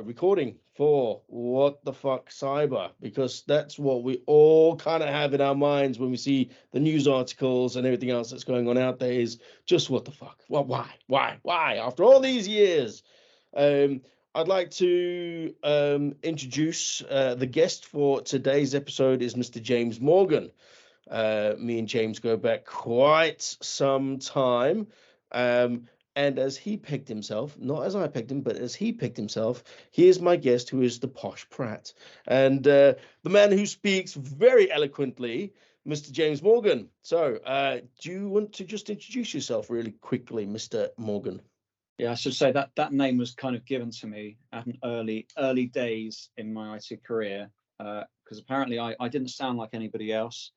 Recording for What the Fuck Cyber, because that's what we all kind of have in our minds when we see the news articles and everything else that's going on out there is just what the fuck. Well, why? After all these years, I'd like to introduce the guest for today's episode is Mr. James Morgan. Me and James go back quite some time. And as he picked himself, not as I picked him, but as he picked himself, here's my guest, who is the Posh Prat. And the man who speaks very eloquently, Mr. James Morgan. So do you want to just introduce yourself really quickly, Mr. Morgan? Yeah, I should say that name was kind of given to me at an early days in my IT career, because apparently I didn't sound like anybody else,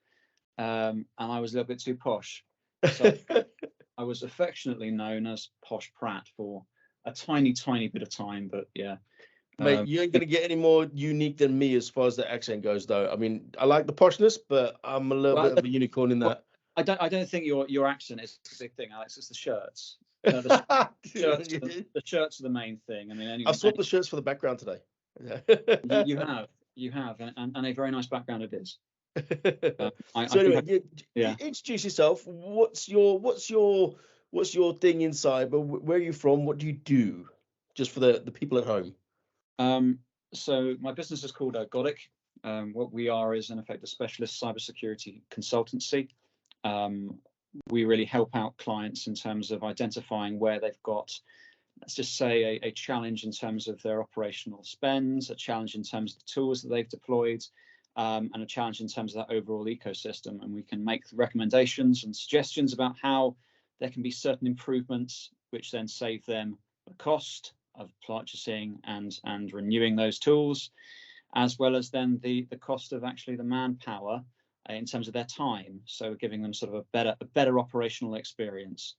and I was a little bit too posh. So I was affectionately known as Posh Prat for a tiny bit of time, but yeah. Mate, you ain't gonna get any more unique than me as far as the accent goes, though. I mean, I like the poshness, but I'm a little bit of a unicorn in that. I don't think your accent is the big thing, Alex. It's the shirts. The shirts are the main thing. I mean, I've swapped the shirts for the background today. you have, and a very nice background it is. So anyway, introduce yourself. What's your thing inside? But where are you from? What do you do? Just for the people at home. So my business is called Godic. What we are is in effect a specialist cybersecurity consultancy. We really help out clients in terms of identifying where they've got, let's just say, a challenge in terms of their operational spends, a challenge in terms of the tools that they've deployed, and a challenge in terms of that overall ecosystem. And we can make recommendations and suggestions about how there can be certain improvements which then save them the cost of purchasing and renewing those tools, as well as then the cost of actually the manpower in terms of their time. So giving them sort of a better operational experience.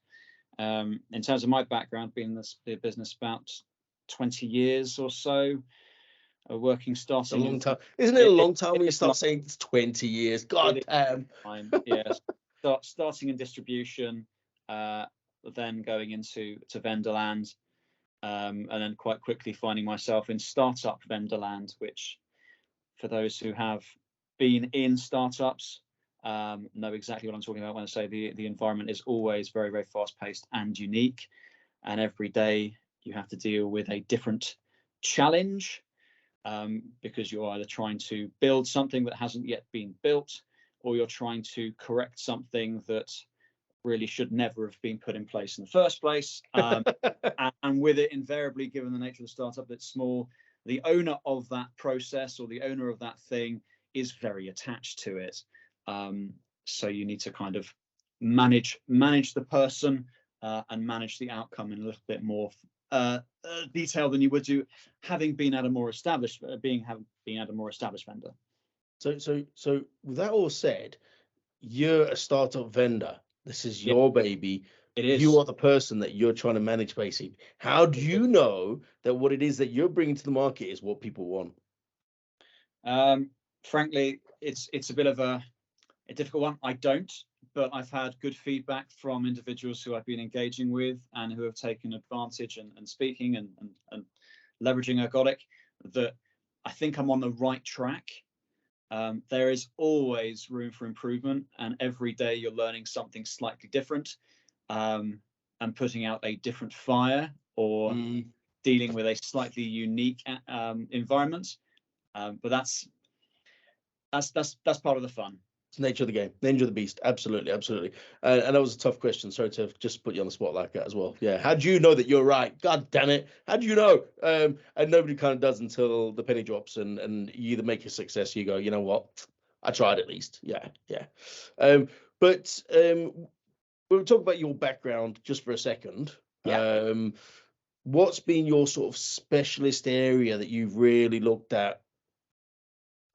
In terms of my background, been in the business about 20 years or so. Working, starting. A long time, isn't it? A long time when you start saying it's 20 years. God damn. Yes. Starting in distribution, then going into vendor land, and then quite quickly finding myself in startup vendor land, which, for those who have been in startups, know exactly what I'm talking about when I say the environment is always very, very fast paced and unique, and every day you have to deal with a different challenge. Because you're either trying to build something that hasn't yet been built, or you're trying to correct something that really should never have been put in place in the first place. And with it, invariably, given the nature of the startup that's small, the owner of that process or the owner of that thing is very attached to it. So you need to kind of manage the person and manage the outcome in a little bit more detail than you would do having been at a more established vendor. So with that all said, you're a startup vendor. This is your baby. It is. You are the person that you're trying to manage, basically. How do you know that what it is that you're bringing to the market is what people want? Frankly, it's a bit of a difficult one. I don't. But I've had good feedback from individuals who I've been engaging with and who have taken advantage and speaking and leveraging Ergodic, that I think I'm on the right track. There is always room for improvement, and every day you're learning something slightly different, and putting out a different fire or dealing with a slightly unique environment. But that's part of the fun. It's nature of the game, nature of the beast. Absolutely. And that was a tough question. Sorry to just put you on the spot like that as well. Yeah. How do you know that you're right? God damn it. How do you know? And nobody kind of does until the penny drops and you either make a success, you go, you know what? I tried at least. Yeah. But we'll talk about your background just for a second. Yeah. What's been your sort of specialist area that you've really looked at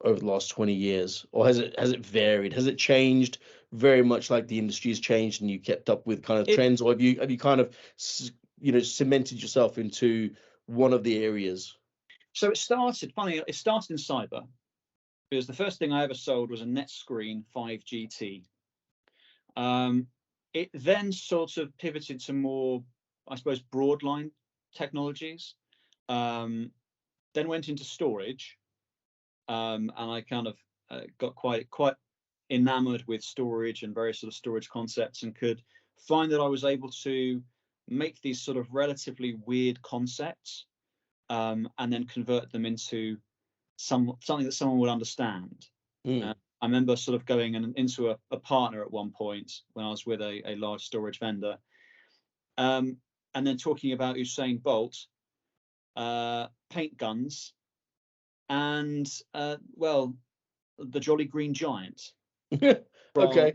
over the last 20 years, or has it varied? Has it changed very much like the industry has changed and you kept up with kind of trends, or have you kind of cemented yourself into one of the areas? So it started in cyber. because the first thing I ever sold was a NetScreen 5GT. It then sort of pivoted to more, I suppose, broadline technologies. Then went into storage, and I kind of got quite enamored with storage and various sort of storage concepts, and could find that I was able to make these sort of relatively weird concepts, and then convert them into something that someone would understand. I remember sort of going into a partner at one point when I was with a large storage vendor, and then talking about Usain Bolt, paint guns, and well, the Jolly Green Giant Okay.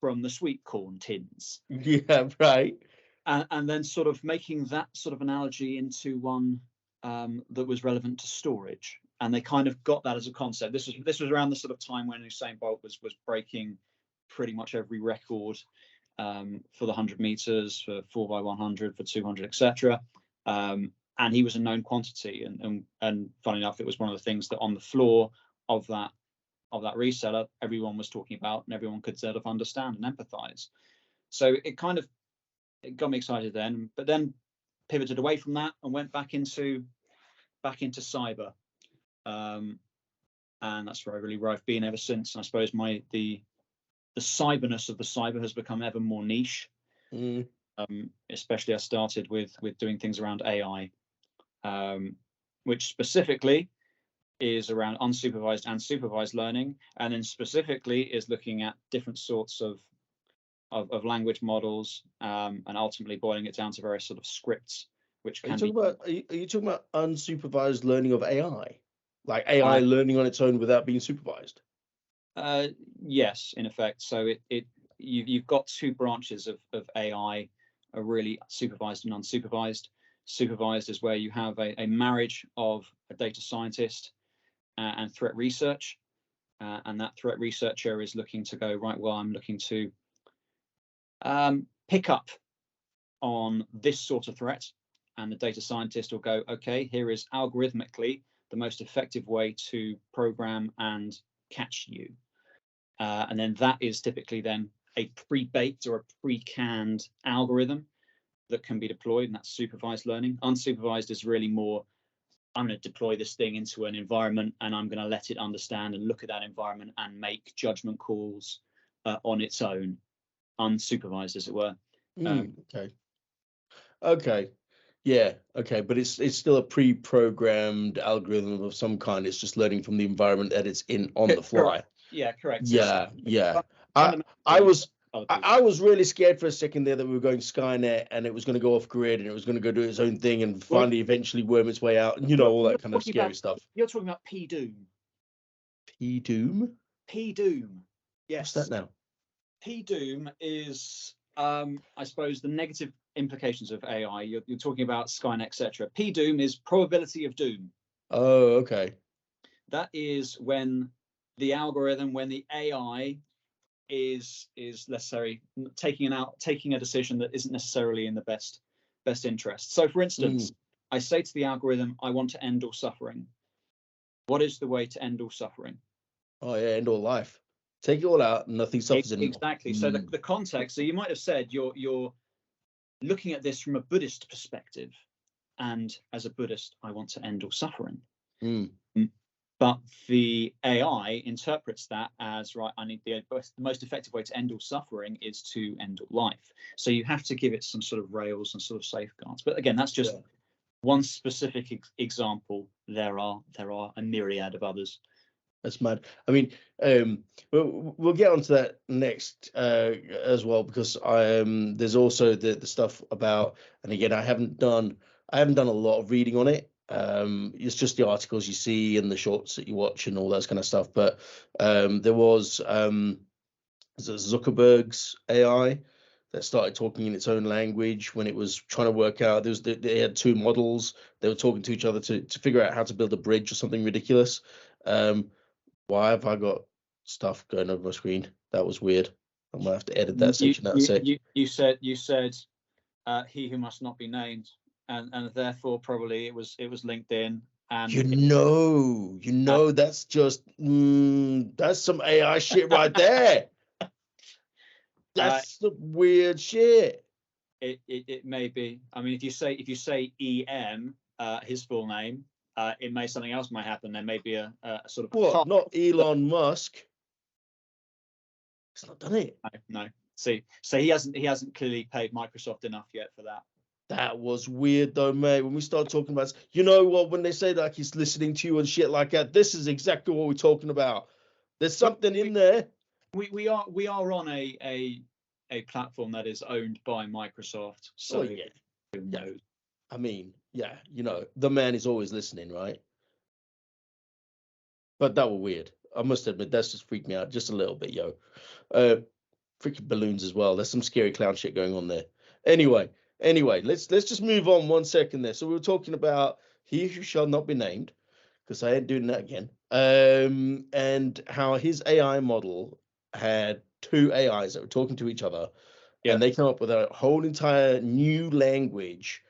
from the sweet corn tins. Yeah, right. And then sort of making that sort of analogy into one that was relevant to storage. And they kind of got that as a concept. This was around the sort of time when Usain Bolt was breaking pretty much every record for the 100 meters, for 4x100, for 200, etc. And he was a known quantity. And funny enough, it was one of the things that on the floor of that reseller, everyone was talking about, and everyone could sort of understand and empathize. So it got me excited then, but then pivoted away from that and went back into cyber. And that's where I've been ever since. And I suppose the cyberness of the cyber has become ever more niche. Especially I started with doing things around AI, which specifically is around unsupervised and supervised learning, and then specifically is looking at different sorts of language models, and ultimately boiling it down to various sort of scripts, which can be. Are you talking about unsupervised learning of AI? Like AI learning on its own without being supervised? Yes, in effect. So you've got two branches of AI, are really supervised and unsupervised. Supervised is where you have a marriage of a data scientist and threat research, and that threat researcher is looking to go, right, well, I'm looking to pick up on this sort of threat, and the data scientist will go, okay, here is algorithmically the most effective way to program and catch you. And then that is typically then a pre-baked or a pre-canned algorithm that can be deployed, and that's supervised learning. Unsupervised is really more, I'm going to deploy this thing into an environment and I'm going to let it understand and look at that environment and make judgment calls on its own, unsupervised, as it were. Okay. Yeah. Okay. But it's still a pre-programmed algorithm of some kind. It's just learning from the environment that it's in on the fly. Correct. Yeah, correct. Yeah. I was really scared for a second there that we were going Skynet and it was going to go off grid and it was going to go do its own thing and finally eventually worm its way out, and all that kind of scary stuff. You're talking about P-Doom. P-Doom? P-Doom. Yes. What's that now? P-Doom is, I suppose, the negative implications of AI. You're talking about Skynet, etc. P-Doom is probability of doom. Oh, okay. That is when the algorithm, when the AI is necessarily taking a decision that isn't necessarily in the best interest. So, for instance, I say to the algorithm, I want to end all suffering. What is the way to end all suffering? Oh yeah, end all life. Take it all out, nothing suffers anymore. Exactly. So the context. So you might have said you're looking at this from a Buddhist perspective, and as a Buddhist, I want to end all suffering. But the AI interprets that as, right, I need the most effective way to end all suffering is to end all life. So you have to give it some sort of rails and sort of safeguards. But again, that's just one specific example. There are a myriad of others. That's mad. I mean, we'll get onto that next as well, because there's also the stuff about, and again, I haven't done a lot of reading on it. It's just the articles you see and the shorts that you watch and all that kind of stuff. But there was Zuckerberg's AI that started talking in its own language when it was trying to work out. They had two models. They were talking to each other to figure out how to build a bridge or something ridiculous. Why have I got stuff going over my screen? That was weird. I'm gonna have to edit that section out. You said he who must not be named, and therefore probably it was LinkedIn. And that's just that's some AI shit right there. That's some weird shit. It may be. I mean, if you say EM, his full name, it may something else might happen. There may be a sort of what? Not Elon Musk. It's not done it. No. See, so he hasn't clearly paid Microsoft enough yet for that. That was weird though, mate. When we start talking about, you know what? When they say like he's listening to you and shit like that, this is exactly what we're talking about. There's something in there. We are on a platform that is owned by Microsoft. So yeah. Who knows? I mean, yeah, the man is always listening, right? But that was weird. I must admit, that's just freaked me out just a little bit, yo. Freaking balloons as well. There's some scary clown shit going on there. Anyway, let's just move on 1 second there. So we were talking about he who shall not be named, because I ain't doing that again. And how his AI model had two AIs that were talking to each other, and they come up with a whole entire new language,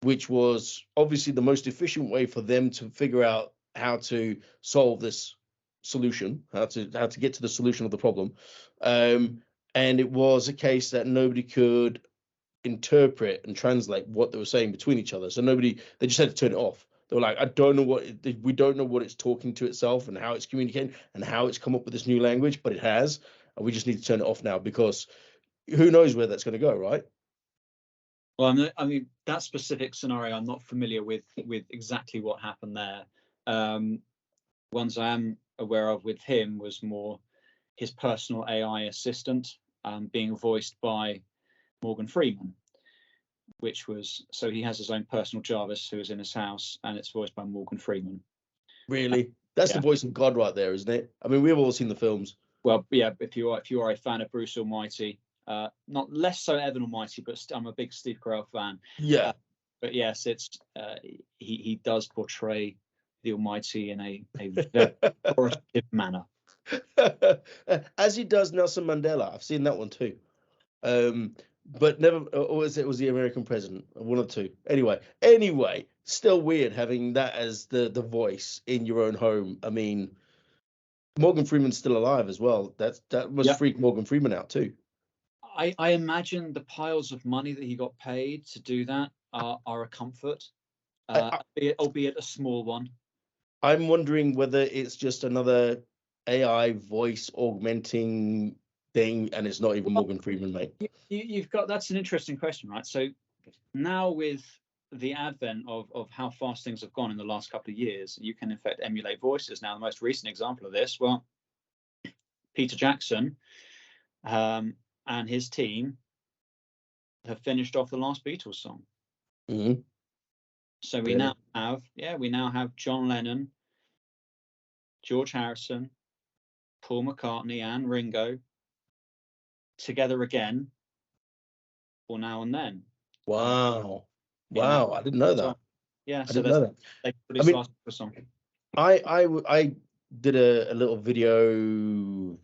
which was obviously the most efficient way for them to figure out how to solve this solution, how to get to the solution of the problem. And it was a case that nobody could interpret and translate what they were saying between each other. So they just had to turn it off. They were like, we don't know what it's talking to itself and how it's communicating and how it's come up with this new language, but it has, and we just need to turn it off now because who knows where that's going to go, right? Well, I mean, that specific scenario, I'm not familiar with exactly what happened there. Ones I am aware of with him was more his personal AI assistant being voiced by Morgan Freeman, which was, so he has his own personal Jarvis who is in his house, and it's voiced by Morgan Freeman. Really? That's the voice of God right there, isn't it? I mean, we've all seen the films. Well, yeah, if you are a fan of Bruce Almighty, not less so Evan Almighty, but I'm a big Steve Carell fan. Yeah. But yes, it's he does portray the Almighty in a very authoritative manner. As he does Nelson Mandela. I've seen that one too. But never, or was it the American president? One or two. Anyway, still weird having that as the voice in your own home. I mean, Morgan Freeman's still alive as well. That must freak Morgan Freeman out too. I imagine the piles of money that he got paid to do that are a comfort, albeit a small one. I'm wondering whether it's just another AI voice augmenting thing, and it's not even Morgan Freeman, mate. You've got, that's an interesting question, right? So now with the advent of how fast things have gone in the last couple of years, you can in fact emulate voices. Now, the most recent example of this, well, Peter Jackson and his team have finished off the last Beatles song. Mm-hmm. So we now have John Lennon, George Harrison, Paul McCartney, and Ringo together again for Now and Then. Wow. I didn't know that. Yeah, I didn't know that. They produced last song. I did a little video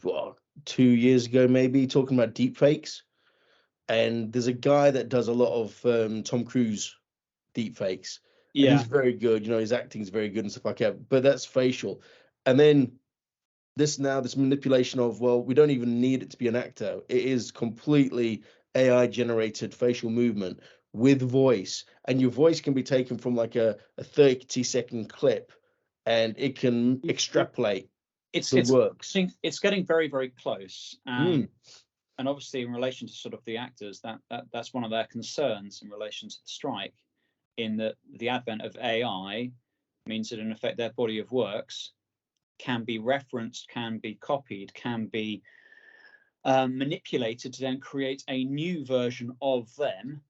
2 years ago, maybe, talking about deep fakes. And there's a guy that does a lot of Tom Cruise deep fakes. Yeah. And he's very good. His acting is very good and stuff like that. But that's facial. And then this manipulation of, well, we don't even need it to be an actor. It is completely AI generated facial movement with voice. And your voice can be taken from like a 30-second clip and it can extrapolate. It's getting very, very close. And obviously, in relation to sort of the actors, that's one of their concerns in relation to the strike, in that the advent of AI means that in effect their body of works can be referenced, can be copied, can be manipulated to then create a new version of them,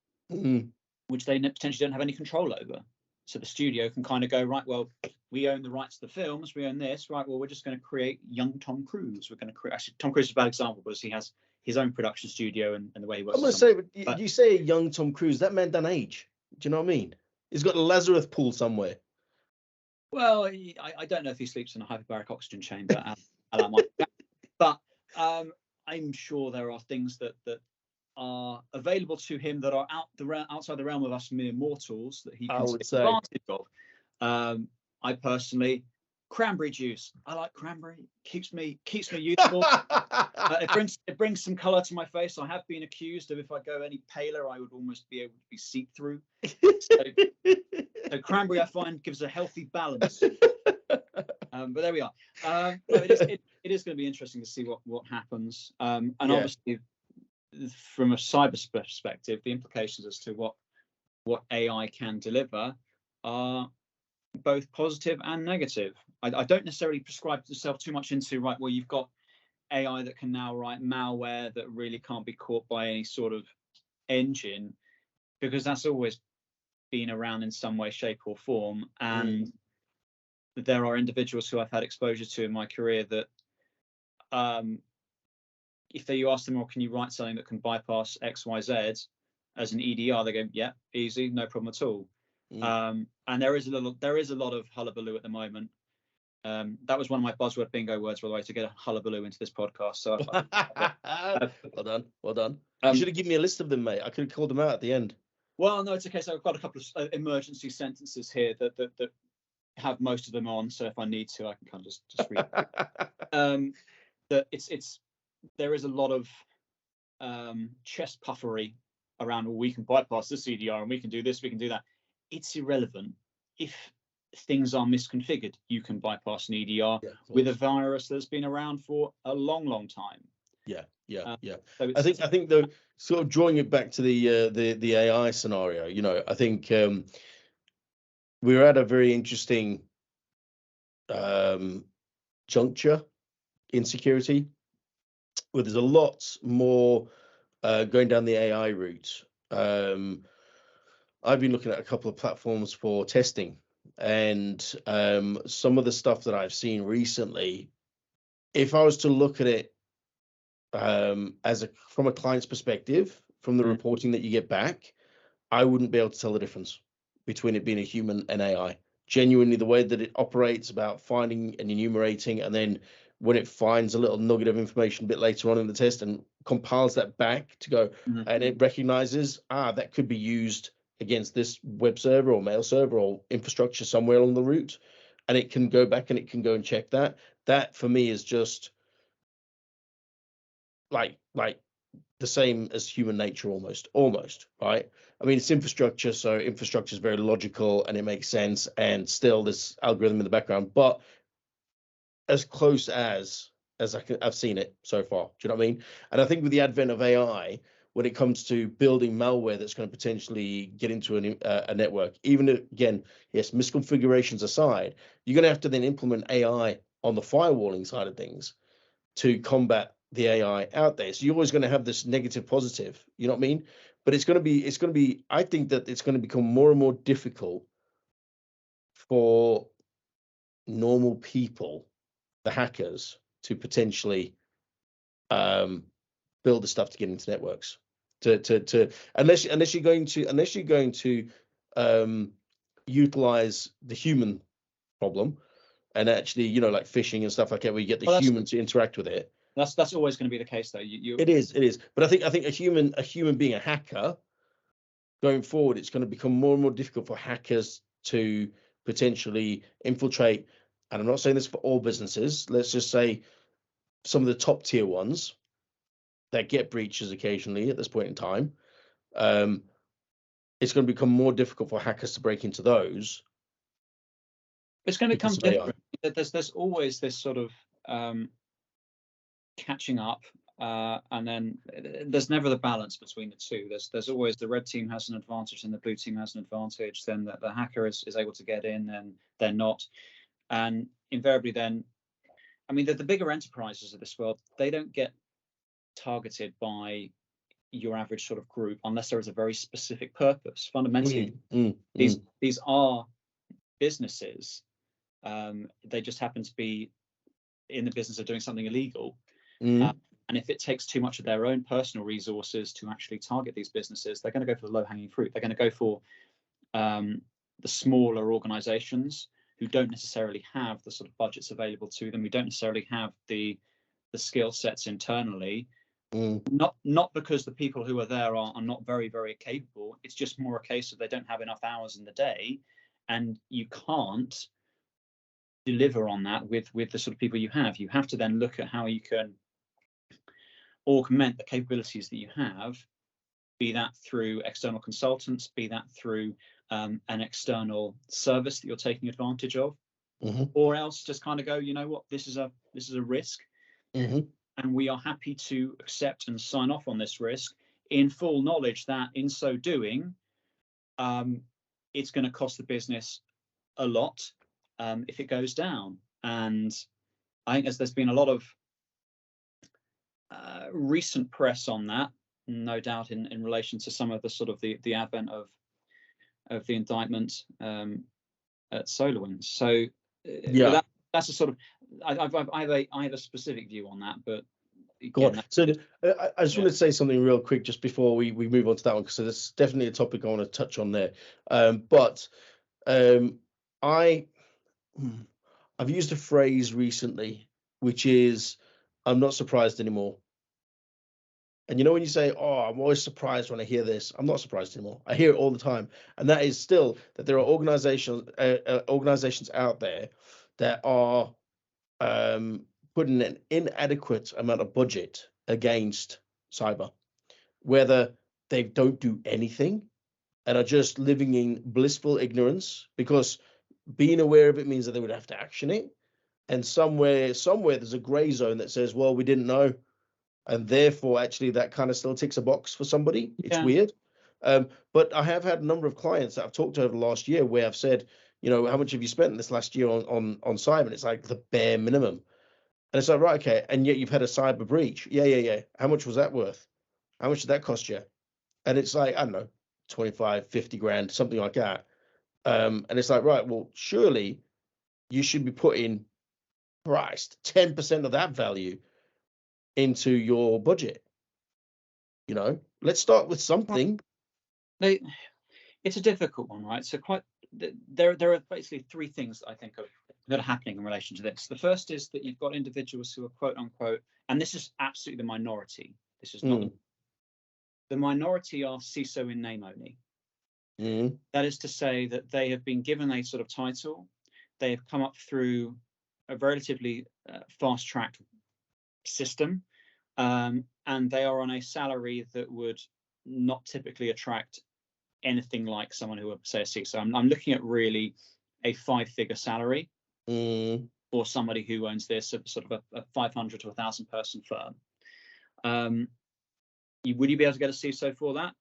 which they potentially don't have any control over. So the studio can kind of go, right, well, we own the rights to the films, we own this, right, well, we're just going to create young Tom Cruise. We're going to create, actually, Tom Cruise is a bad example because he has his own production studio and the way he works. I'm going to say, but you say young Tom Cruise, that man done age. Do you know what I mean? He's got a Lazarus pool somewhere. Well, I don't know if he sleeps in a hyperbaric oxygen chamber, but I'm sure there are things that are available to him that are outside the realm of us mere mortals that he can take advantage of. I personally, cranberry juice. I like cranberry. Keeps me youthful. It brings some colour to my face. I have been accused of if I go any paler, I would almost be able to be see-through. So cranberry, I find, gives a healthy balance. But there we are. No, it is going to be interesting to see what happens. And obviously, from a cyber perspective, the implications as to what AI can deliver are both positive and negative. I don't necessarily prescribe myself too much into, right, well, you've got AI that can now write malware that really can't be caught by any sort of engine, because that's always been around in some way, shape or form. And there are individuals who I've had exposure to in my career that if you ask them, well, can you write something that can bypass X, Y, Z as an EDR, they go, yeah, easy, no problem at all. And there is a lot of hullabaloo at the moment. That was one of my buzzword bingo words, by the way, to get a hullabaloo into this podcast. So well done. You should have given me a list of them, mate. I could have called them out at the end. Well, no, it's okay. So I've got a couple of emergency sentences here that have most of them on. So if I need to, I can kind of just read. That there is a lot of chest puffery around, well, we can bypass this CDR and we can do this, we can do that. It's irrelevant. If things are misconfigured, you can bypass an EDR with a virus that's been around for a long time. So I think though, sort of drawing it back to the AI scenario, I think we're at a very interesting juncture in security, where there's a lot more going down the AI route. I've been looking at a couple of platforms for testing, and some of the stuff that I've seen recently, if I was to look at it from a client's perspective, from the reporting that you get back, I wouldn't be able to tell the difference between it being a human and AI. Genuinely, the way that it operates about finding and enumerating, and then when it finds a little nugget of information a bit later on in the test and compiles that back to go, and it recognizes, that could be used against this web server or mail server or infrastructure somewhere along the route, and it can go back and it can go and check that. That for me is just like the same as human nature, almost, right? I mean, it's infrastructure, so infrastructure is very logical and it makes sense, and still this algorithm in the background, but as close as I've seen it so far. Do you know what I mean? And I think with the advent of AI, when it comes to building malware that's going to potentially get into a network, even again, yes, misconfigurations aside, you're going to have to then implement AI on the firewalling side of things to combat the AI out there. So you're always going to have this negative positive, you know what I mean? But it's going to be, I think that it's going to become more and more difficult for normal people, the hackers, to potentially build the stuff to get into networks. Unless you're going to utilize the human problem, and actually, like phishing and stuff like that, where you get the human to interact with it. That's always going to be the case, though. It is. But I think a human being a hacker, going forward, it's going to become more and more difficult for hackers to potentially infiltrate. And I'm not saying this for all businesses. Let's just say some of the top tier ones that get breaches occasionally at this point in time. It's going to become more difficult for hackers to break into those. It's going to become different. There's always this sort of catching up, and then there's never the balance between the two. There's always the red team has an advantage and the blue team has an advantage. Then the hacker is able to get in, and they're not. And invariably, then, I mean, the bigger enterprises of this world, they don't get targeted by your average sort of group unless there is a very specific purpose. Fundamentally, these are businesses. They just happen to be in the business of doing something illegal. And if it takes too much of their own personal resources to actually target these businesses, they're going to go for the low-hanging fruit. They're going to go for the smaller organizations who don't necessarily have the sort of budgets available to them, who don't necessarily have the skill sets internally. Not because the people who are there are not very, very capable. It's just more a case of they don't have enough hours in the day, and you can't deliver on that with the sort of people you have. You have to then look at how you can augment the capabilities that you have, be that through external consultants, be that through an external service that you're taking advantage of, or else just kind of go, you know what, this is a risk, and we are happy to accept and sign off on this risk in full knowledge that in so doing, it's going to cost the business a lot if it goes down. And I think there's been a lot of recent press on that, no doubt in relation to some of the sort of the advent of the indictment at SolarWinds. So that's a sort of I have a specific view on that, but go on. So I just want to say something real quick just before we move on to that one, because it's definitely a topic I want to touch on there. But I've used a phrase recently, which is, I'm not surprised anymore. And you know, when you say, oh, I'm always surprised when I hear this, I'm not surprised anymore. I hear it all the time. And that is still that there are organizations out there that are putting an inadequate amount of budget against cyber, whether they don't do anything and are just living in blissful ignorance, because being aware of it means that they would have to action it. And somewhere there's a gray zone that says, well, we didn't know. And therefore, actually, that kind of still ticks a box for somebody. It's weird. But I have had a number of clients that I've talked to over the last year where I've said, you know, how much have you spent this last year on cyber? And it's like the bare minimum. And it's like, right, okay. And yet you've had a cyber breach. Yeah. How much was that worth? How much did that cost you? And it's like, I don't know, 25, 50 grand, something like that. And it's like, right, well, surely you should be putting Christ, 10% of that value into your budget. You know, let's start with something. It's a difficult one, right? So there are basically three things I think that are happening in relation to this. The first is that you've got individuals who are quote unquote, and this is absolutely the minority. This is not the minority are CISO in name only. That is to say that they have been given a sort of title. They have come up through a relatively fast track system, and they are on a salary that would not typically attract anything like someone who would say a CISO. I'm looking at really a 5-figure salary for somebody who owns this sort of a 500 to 1,000 person firm. Would you be able to get a CISO for that?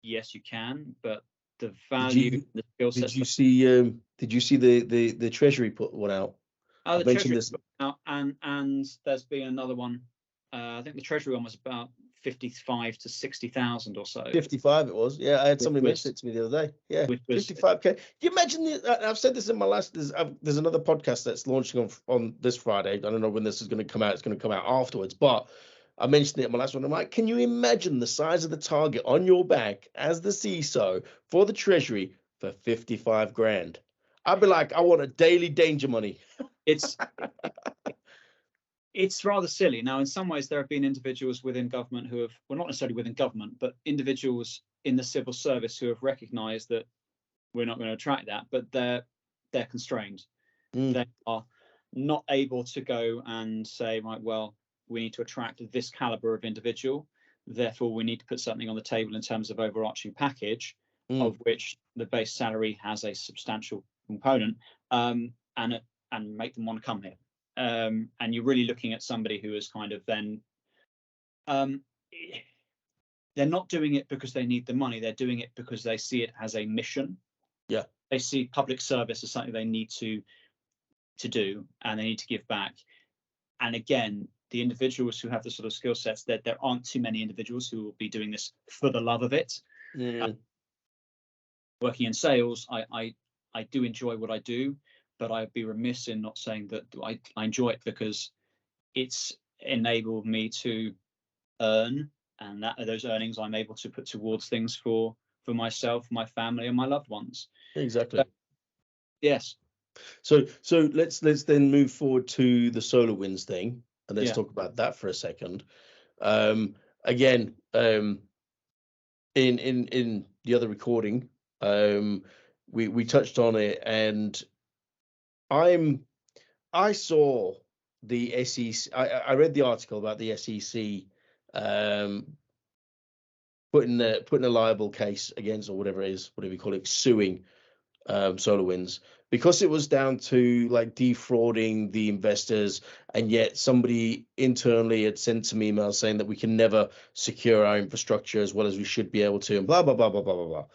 Yes, you can, but the value, the skill set. Did you see the Treasury put one out? Oh, the Treasury put one out, and there's been another one. I think the Treasury one was about 55 to 60,000 or so. 55 it was. Yeah, I had somebody mention it to me the other day. Yeah, 55k. Can you imagine? I've said this in my last. There's another podcast that's launching on this Friday. I don't know when this is going to come out. It's going to come out afterwards, but I mentioned it in my last one. I'm like, can you imagine the size of the target on your back as the CISO for the Treasury for 55 grand? I'd be like, I want a daily danger money. It's rather silly. Now, in some ways, there have been individuals within government who have, well, not necessarily within government, but individuals in the civil service who have recognised that we're not going to attract that, but they're constrained. They are not able to go and say, right, well, we need to attract this caliber of individual. Therefore, we need to put something on the table in terms of overarching package, of which the base salary has a substantial component, and make them want to come here. And you're really looking at somebody who is kind of then, they're not doing it because they need the money. They're doing it because they see it as a mission. Yeah. They see public service as something they need to do, and they need to give back. And again, the individuals who have the sort of skill sets, that there aren't too many individuals who will be doing this for the love of it. Working in sales, I do enjoy what I do, but I'd be remiss in not saying that I enjoy it because it's enabled me to earn, and that those earnings I'm able to put towards things for myself, my family, and my loved ones. Exactly. Yes. So let's then move forward to the SolarWinds thing, and let's talk about that for a second. Again, in the other recording, we touched on it, and I'm I saw the SEC. I read the article about the SEC putting a liable case against, or whatever it is, whatever you call it, suing SolarWinds, because it was down to like defrauding the investors, and yet somebody internally had sent some emails saying that we can never secure our infrastructure as well as we should be able to, and blah blah blah blah blah blah blah.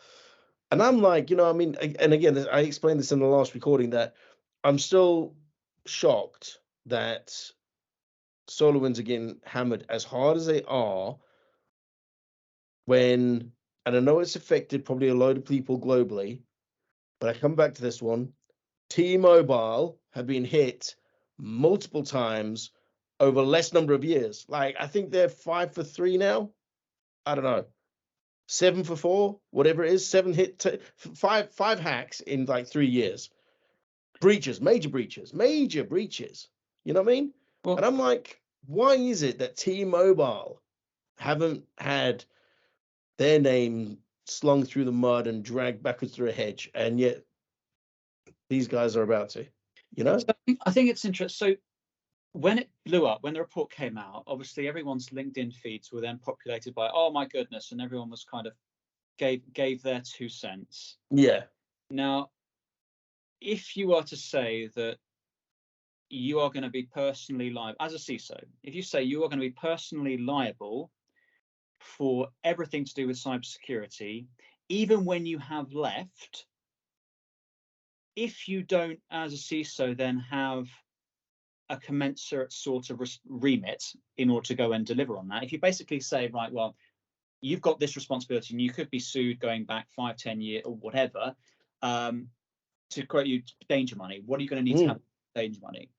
And I'm like, I mean, and again, I explained this in the last recording, that I'm still shocked that SolarWinds are getting hammered as hard as they are, when, and I know it's affected probably a load of people globally, but I come back to this one. T-Mobile have been hit multiple times over less number of years. Like, I think they're 5 for 3 now. I don't know. 7 for 4, whatever it is. 7 five hacks in like 3 years. Breaches, major breaches. You know what I mean? Well, And I'm like, why is it that T-Mobile haven't had their name slung through the mud and dragged backwards through a hedge, and yet these guys are about to, so I think it's interesting. So when it blew up, when the report came out, obviously everyone's LinkedIn feeds were then populated by, oh my goodness, and everyone was kind of gave their 2 cents. Yeah. Now, if you are to say that you are going to be personally liable as a CISO, if you say you are going to be personally liable for everything to do with cybersecurity, even when you have left, if you don't, as a CISO, then have a commensurate sort of remit in order to go and deliver on that, if you basically say, right, well, you've got this responsibility and you could be sued going back 5-10 years or whatever, to quote you, danger money. What are you going to need to have danger money?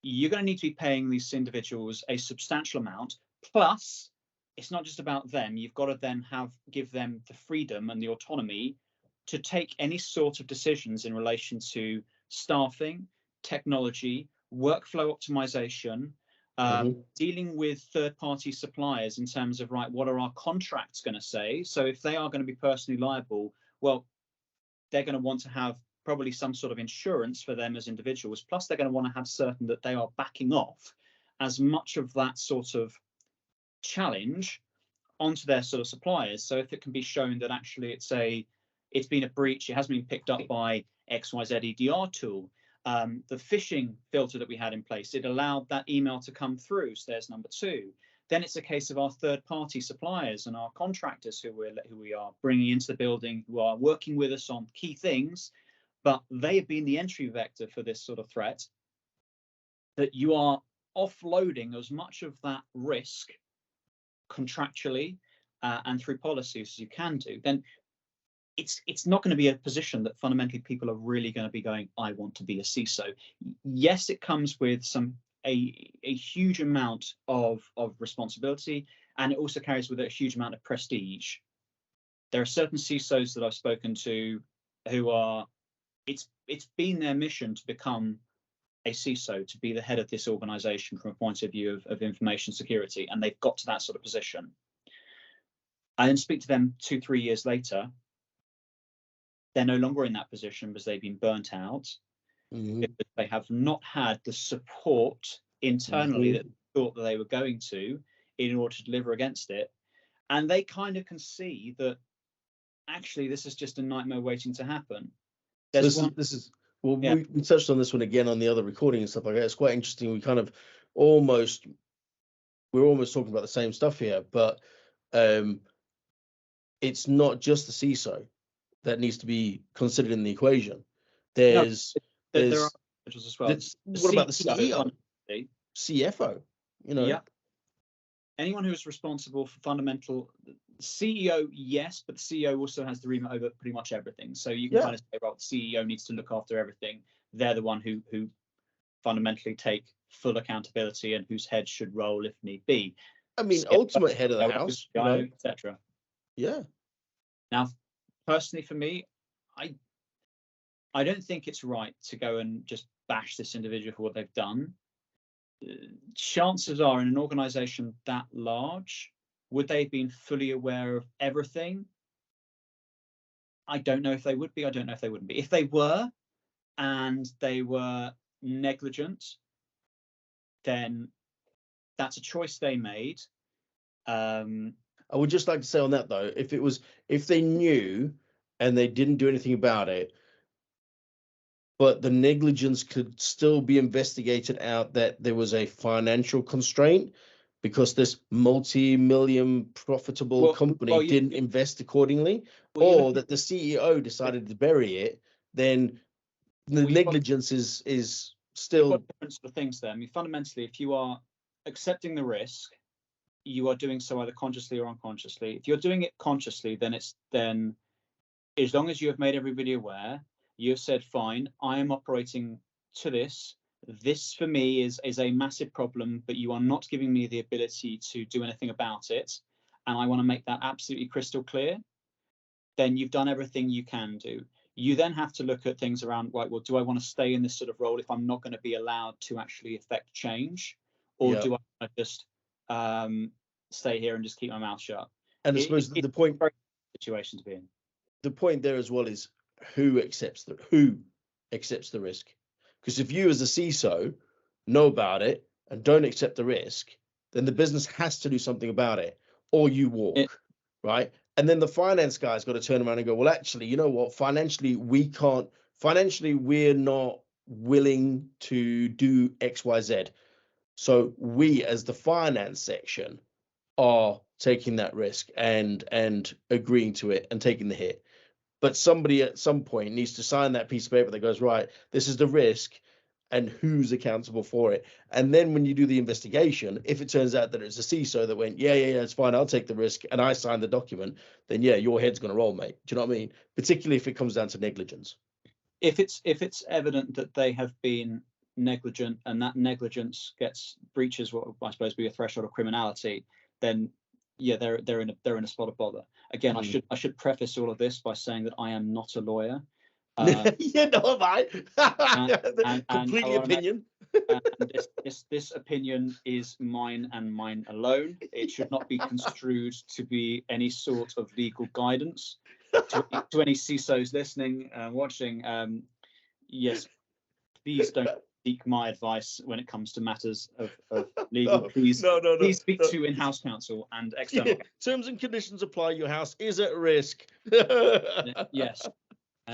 You're going to need to be paying these individuals a substantial amount. Plus, it's not just about them. You've got to then give them the freedom and the autonomy to take any sort of decisions in relation to staffing, technology, workflow optimization, dealing with third-party suppliers in terms of, right, what are our contracts going to say? So if they are going to be personally liable, well, they're going to want to have probably some sort of insurance for them as individuals. Plus, they're going to want to have certain that they are backing off as much of that sort of challenge onto their sort of suppliers. So if it can be shown that actually it's been a breach, it has been picked up by XYZ EDR tool, the phishing filter that we had in place, it allowed that email to come through. So there's number 2. Then it's a case of our third-party suppliers and our contractors who we are bringing into the building, who are working with us on key things, but they have been the entry vector for this sort of threat, that you are offloading as much of that risk contractually and through policies as you can do. Then it's not going to be a position that fundamentally people are really going to be going, I want to be a CISO. Yes, it comes with a huge amount of responsibility, and it also carries with it a huge amount of prestige. There are certain CISOs that I've spoken to who are, it's been their mission to become a CISO, to be the head of this organization from a point of view of information security, and they've got to that sort of position. I then speak to them 2-3 years later. They're no longer in that position because they've been burnt out, because they have not had the support internally that they thought that they were going to in order to deliver against it. And they kind of can see that actually this is just a nightmare waiting to happen. We touched on this one again on the other recording and stuff like that. It's quite interesting. We're almost talking about the same stuff here, but it's not just the CISO that needs to be considered in the equation. There are as well. What about the CEO, CFO? Yeah. Anyone who is responsible for fundamental CEO, yes, but the CEO also has the remit over pretty much everything. So you can kind of say, well, the CEO needs to look after everything. They're the one who fundamentally take full accountability and whose head should roll if need be. I mean, ultimate head of the house, etc. Yeah. Now, personally, for me, I don't think it's right to go and just bash this individual for what they've done. Chances are, in an organization that large, would they have been fully aware of everything? I don't know if they would be. I don't know if they wouldn't be. If they were, and they were negligent, then that's a choice they made. I would just like to say on that though, if they knew and they didn't do anything about it, but the negligence could still be investigated out that there was a financial constraint because this multi-million profitable company didn't invest accordingly, or that the CEO decided to bury it, then the negligence is still. You've got different sort of things there. I mean, fundamentally, if you are accepting the risk, you are doing so either consciously or unconsciously. If you're doing it consciously, then as long as you have made everybody aware, you have said, fine, I am operating to this. This for me is a massive problem, but you are not giving me the ability to do anything about it. And I want to make that absolutely crystal clear. Then you've done everything you can do. You then have to look at things around, right, well, do I want to stay in this sort of role if I'm not going to be allowed to actually affect change? Or do I want to just stay here and just keep my mouth shut? And I suppose the point situation to be in. The point there as well is who accepts the risk. Because if you as a CISO know about it and don't accept the risk, then the business has to do something about it, or you walk, right? And then the finance guy's got to turn around and go, well, actually, you know what? Financially, we're not willing to do X, Y, Z. So we, as the finance section, are taking that risk and agreeing to it and taking the hit. But somebody at some point needs to sign that piece of paper that goes, right, this is the risk and who's accountable for it. And then when you do the investigation, if it turns out that it's a CISO that went, yeah, it's fine, I'll take the risk, and I signed the document, then yeah, your head's going to roll, mate. Do you know what I mean? Particularly if it comes down to negligence. If it's evident that they have been negligent and that negligence breaches what I suppose be a threshold of criminality, then yeah, they're in a spot of bother. Again, I should preface all of this by saying that I am not a lawyer. Yeah, no, mate. Completely opinion. And this opinion is mine and mine alone. It should not be construed to be any sort of legal guidance. To any CISOs listening and watching, yes, please don't seek my advice when it comes to matters of legal. Please speak to in-house counsel and external. Yeah, terms and conditions apply. Your house is at risk. Yes.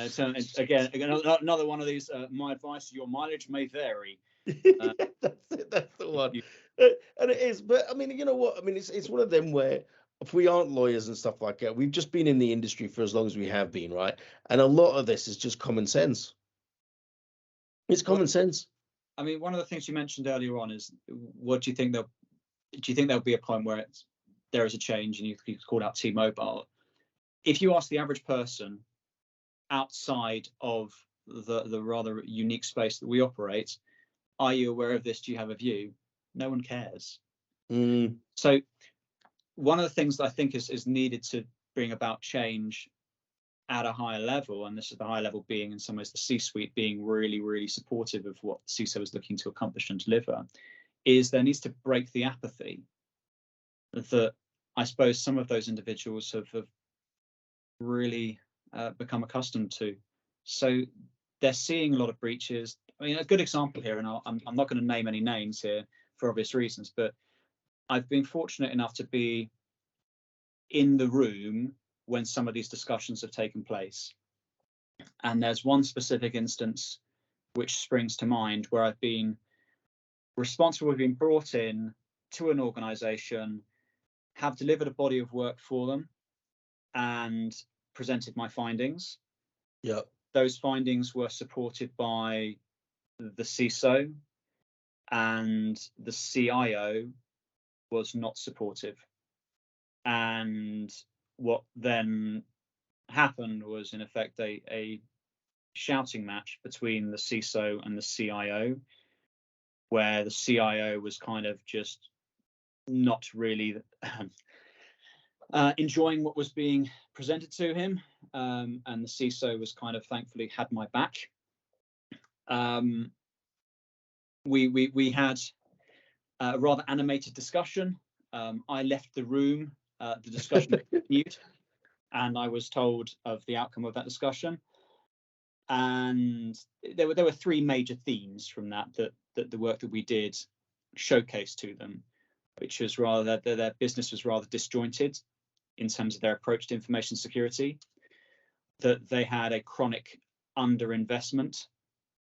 So again, another one of these. My advice: your mileage may vary. That's the one. And it is. But I mean, you know what? I mean, it's one of them where if we aren't lawyers and stuff like that, we've just been in the industry for as long as we have been, right? And a lot of this is just common sense. It's common sense. I mean, one of the things you mentioned earlier on is, what do you think there'll be a point where there is a change, and you called out T-Mobile? If you ask the average person outside of the rather unique space that we operate, are you aware of this? Do you have a view? No one cares. So one of the things that I think is needed to bring about change at a higher level, and this is the high level being in some ways the C-suite being really, really supportive of what the CISO is looking to accomplish and deliver, is there needs to break the apathy that I suppose some of those individuals have really become accustomed to. So they're seeing a lot of breaches. I mean, a good example here, and I'm not going to name any names here for obvious reasons, but I've been fortunate enough to be in the room when some of these discussions have taken place. And there's one specific instance which springs to mind where I've been responsible, we've been brought in to an organization, have delivered a body of work for them and presented my findings. Yep. Those findings were supported by the CISO, and the CIO was not supportive. And what then happened was, in effect, a shouting match between the CISO and the CIO, where the CIO was kind of just not really enjoying what was being presented to him, and the CISO was kind of thankfully had my back. We had a rather animated discussion. I left the room. The discussion continued, and I was told of the outcome of that discussion. and there were three major themes from that the work that we did showcased to them, which was rather that their business was rather disjointed in terms of their approach to information security, that they had a chronic underinvestment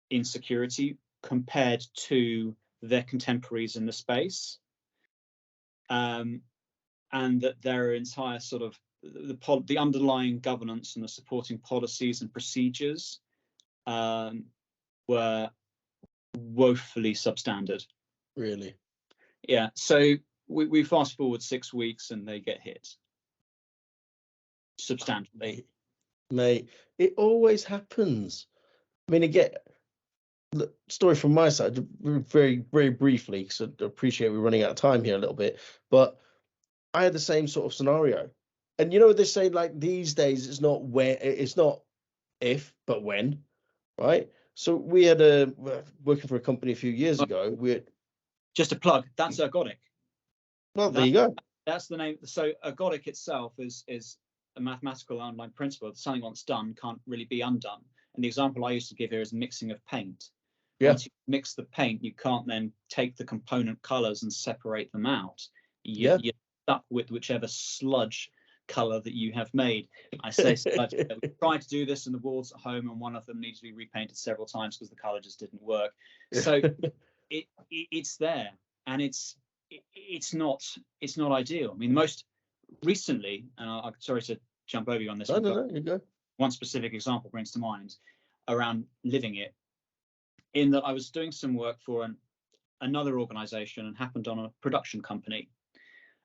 in security compared to their contemporaries in the space, and that their entire sort of the underlying governance and the supporting policies and procedures were woefully substandard. Really? Yeah. So we fast forward 6 weeks and they get hit substantially. Mate, it always happens. I mean, again, look, story from my side, very, very briefly, because I appreciate we're running out of time here a little bit, but I had the same sort of scenario. And you know what they say, like these days, it's not where, it's not if, but when, right? So we had working for a company a few years ago. Just a plug. That's ergodic. Well, there you go. That's the name. So ergodic itself is a mathematical online principle. Something once done can't really be undone. And the example I used to give here is mixing of paint. Yeah. Once you mix the paint, you can't then take the component colors and separate them out. You're stuck with whichever sludge color that you have made. I say sludge. We tried to do this in the walls at home, and one of them needs to be repainted several times because the color just didn't work. So it's there, and it's not ideal. I mean, most recently, and I'm sorry to jump over you on this. No, you go. One specific example brings to mind around living it, in that I was doing some work for another organization and happened on a production company.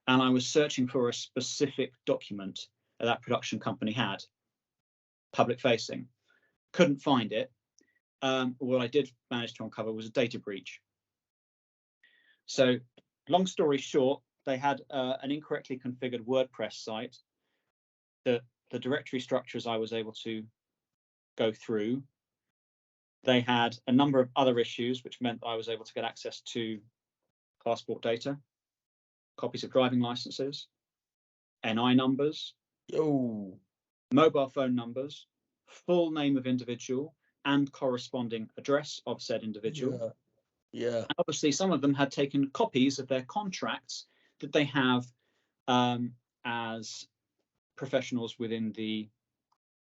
And I was searching for a specific document that production company had, public facing. Couldn't find it. What I did manage to uncover was a data breach. So long story short, they had an incorrectly configured WordPress site. The directory structures I was able to go through. They had a number of other issues, which meant that I was able to get access to passport data, copies of driving licenses, NI numbers, mobile phone numbers, full name of individual, and corresponding address of said individual. Yeah. And obviously, some of them had taken copies of their contracts that they have as professionals within the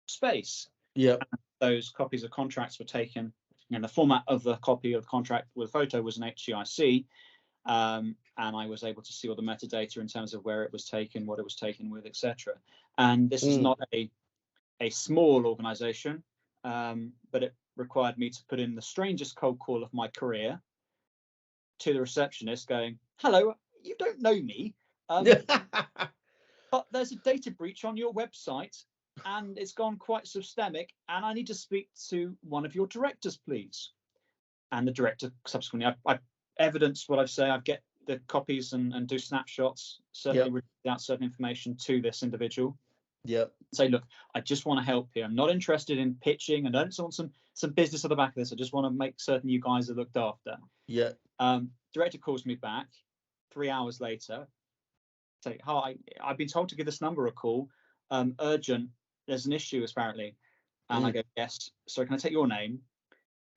space. Yeah. Those copies of contracts were taken, and the format of the copy of the contract with photo was an HEIC, and I was able to see all the metadata in terms of where it was taken, what it was taken with, etc. And this is not a small organization, but it required me to put in the strangest cold call of my career to the receptionist going, "Hello, you don't know me, but there's a data breach on your website and it's gone quite systemic, and I need to speak to one of your directors, please." And the director subsequently, I evidence what I've said. I get the copies and do snapshots, certainly read out certain information to this individual. Say, look, I just want to help here. I'm not interested in pitching, and I don't want some business at the back of this. I just want to make certain you guys are looked after. Director calls me back 3 hours later. Say, "Hi, I've been told to give this number a call. Urgent. There's an issue apparently." And I go, "Yes. So can I take your name?"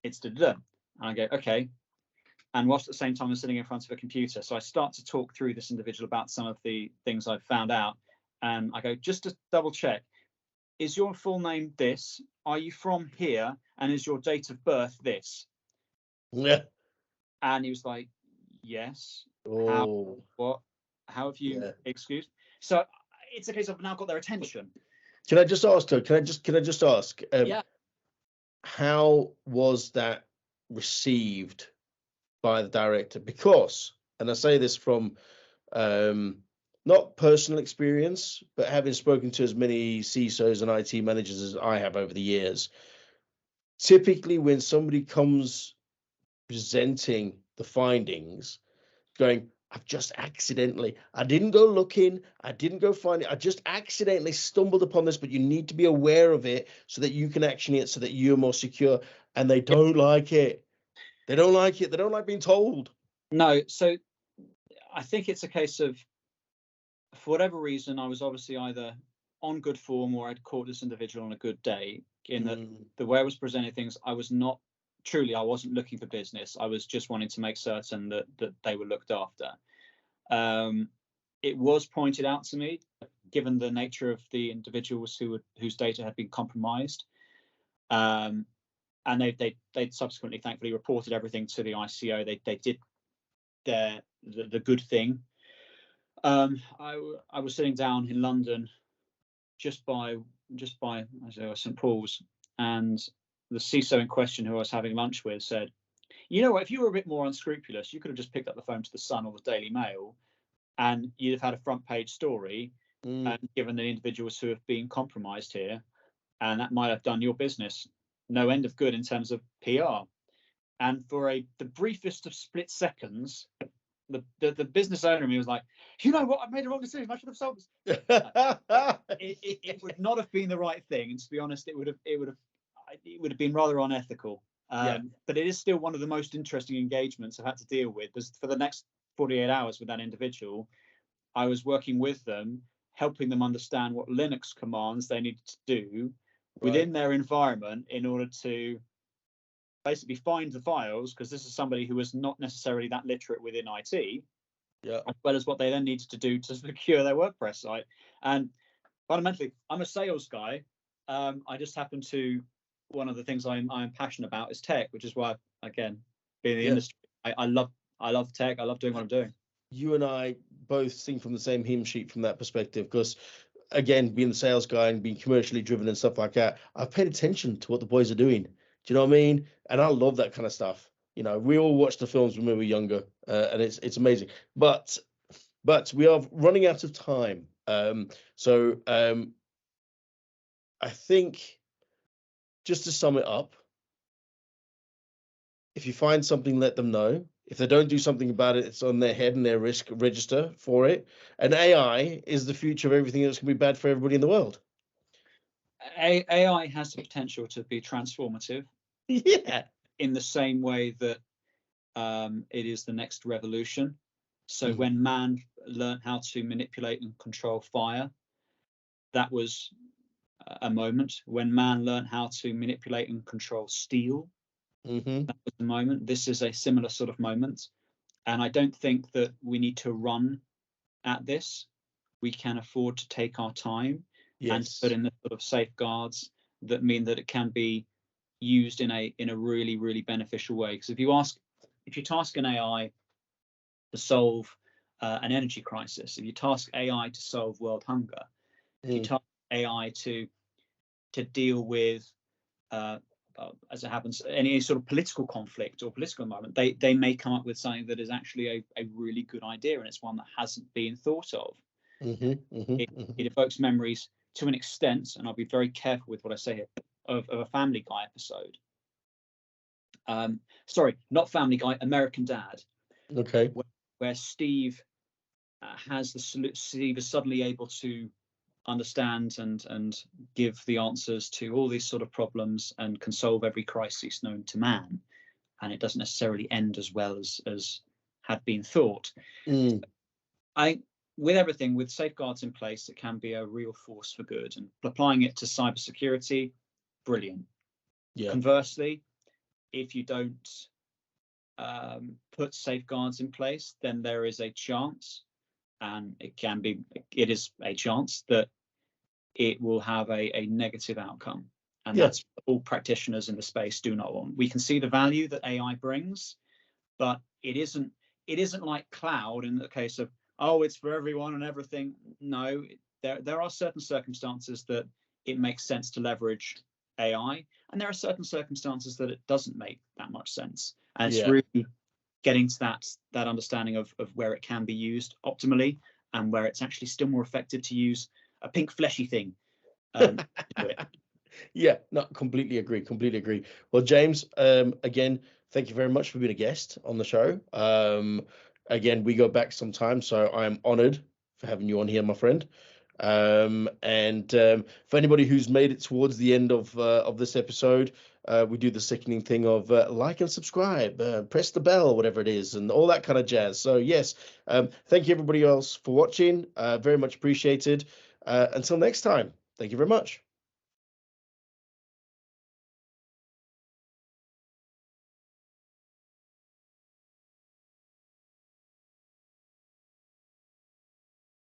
It's da-da-da. And I go, "Okay." And whilst at the same time I'm sitting in front of a computer, so I start to talk through this individual about some of the things I've found out. And I go, "Just to double check, is your full name this? Are you from here? And is your date of birth this?" And he was like, "Yes." How? What? How have you? Excuse? So it's a case of I've now got their attention. Can I just ask her? Can I just ask? How was that received by the director? Because, and I say this from not personal experience, but having spoken to as many CISOs and IT managers as I have over the years, typically when somebody comes presenting the findings, going, "I've just accidentally, I didn't go looking, I didn't go find it, I just accidentally stumbled upon this, but you need to be aware of it so that you can action it so that you're more secure," and they don't like it. They don't like it. They don't like being told. No. So I think it's a case of, for whatever reason, I was obviously either on good form, or I'd caught this individual on a good day, in that Mm. the way I was presenting things, I wasn't looking for business. I was just wanting to make certain that they were looked after. It was pointed out to me, given the nature of the individuals whose data had been compromised, and they subsequently, thankfully, reported everything to the ICO. They did the good thing. I was sitting down in London, just by St Paul's, and the CISO in question, who I was having lunch with, said, "You know what? If you were a bit more unscrupulous, you could have just picked up the phone to the Sun or the Daily Mail, and you'd have had a front page story, given the individuals who have been compromised here, and that might have done your business no end of good in terms of PR." And for the briefest of split seconds, the business owner in me was like, "You know what? I've made a wrong decision. I should have sold this." It would not have been the right thing, and to be honest, it would have been rather unethical. But it is still one of the most interesting engagements I've had to deal with. For the next 48 hours with that individual, I was working with them, helping them understand what Linux commands they needed to do within their environment in order to basically find the files, because this is somebody who was not necessarily that literate within IT, as well as what they then needed to do to secure their WordPress site. And fundamentally, I'm a sales guy. I just happen to, one of the things I'm passionate about is tech, which is why, again, being in the industry, I love tech. I love doing what I'm doing. You and I both sing from the same hymn sheet from that perspective, because again, being the sales guy and being commercially driven and stuff like that, I've paid attention to what the boys are doing. Do you know what I mean? And I love that kind of stuff. You know, we all watched the films when we were younger, and it's amazing. But we are running out of time. So I think, just to sum it up, if you find something, let them know. If they don't do something about it, it's on their head and their risk register for it. And AI is the future of everything that's going to be bad for everybody in the world. AI has the potential to be transformative. Yeah. In the same way that it is the next revolution. So when man learned how to manipulate and control fire, that was a moment. When man learned how to manipulate and control steel, that was the moment. This is a similar sort of moment. And I don't think that we need to run at this. We can afford to take our time and put in the sort of safeguards that mean that it can be used in a really, really beneficial way. Because if you task an AI to solve an energy crisis, if you task AI to solve world hunger, if you task AI to deal with as it happens, any sort of political conflict or political environment, they may come up with something that is actually a really good idea, and it's one that hasn't been thought of. It evokes memories to an extent, and I'll be very careful with what I say here, of a Family Guy episode. Sorry, not Family Guy, American Dad. Okay. Where Steve Steve is suddenly able to understand and give the answers to all these sort of problems and can solve every crisis known to man, and it doesn't necessarily end as well as had been thought. With everything, with safeguards in place, it can be a real force for good, and applying it to cybersecurity, brilliant. Conversely, if you don't put safeguards in place, then there is a chance, and it is a chance that it will have a negative outcome, and that's what all practitioners in the space do not want. We can see the value that AI brings, but it isn't like cloud in the case of, oh, it's for everyone and everything. No, there are certain circumstances that it makes sense to leverage AI, and there are certain circumstances that it doesn't make that much sense. And it's really getting to that understanding of where it can be used optimally and where it's actually still more effective to use a pink fleshy thing to do it. Yeah, no, completely agree. Well, James, again, thank you very much for being a guest on the show. Again, we go back sometime, so I'm honored for having you on here, my friend. And for anybody who's made it towards the end of this episode, we do the sickening thing of like and subscribe, press the bell, whatever it is, and all that kind of jazz. So yes, thank you everybody else for watching. Very much appreciated. Until next time, thank you very much.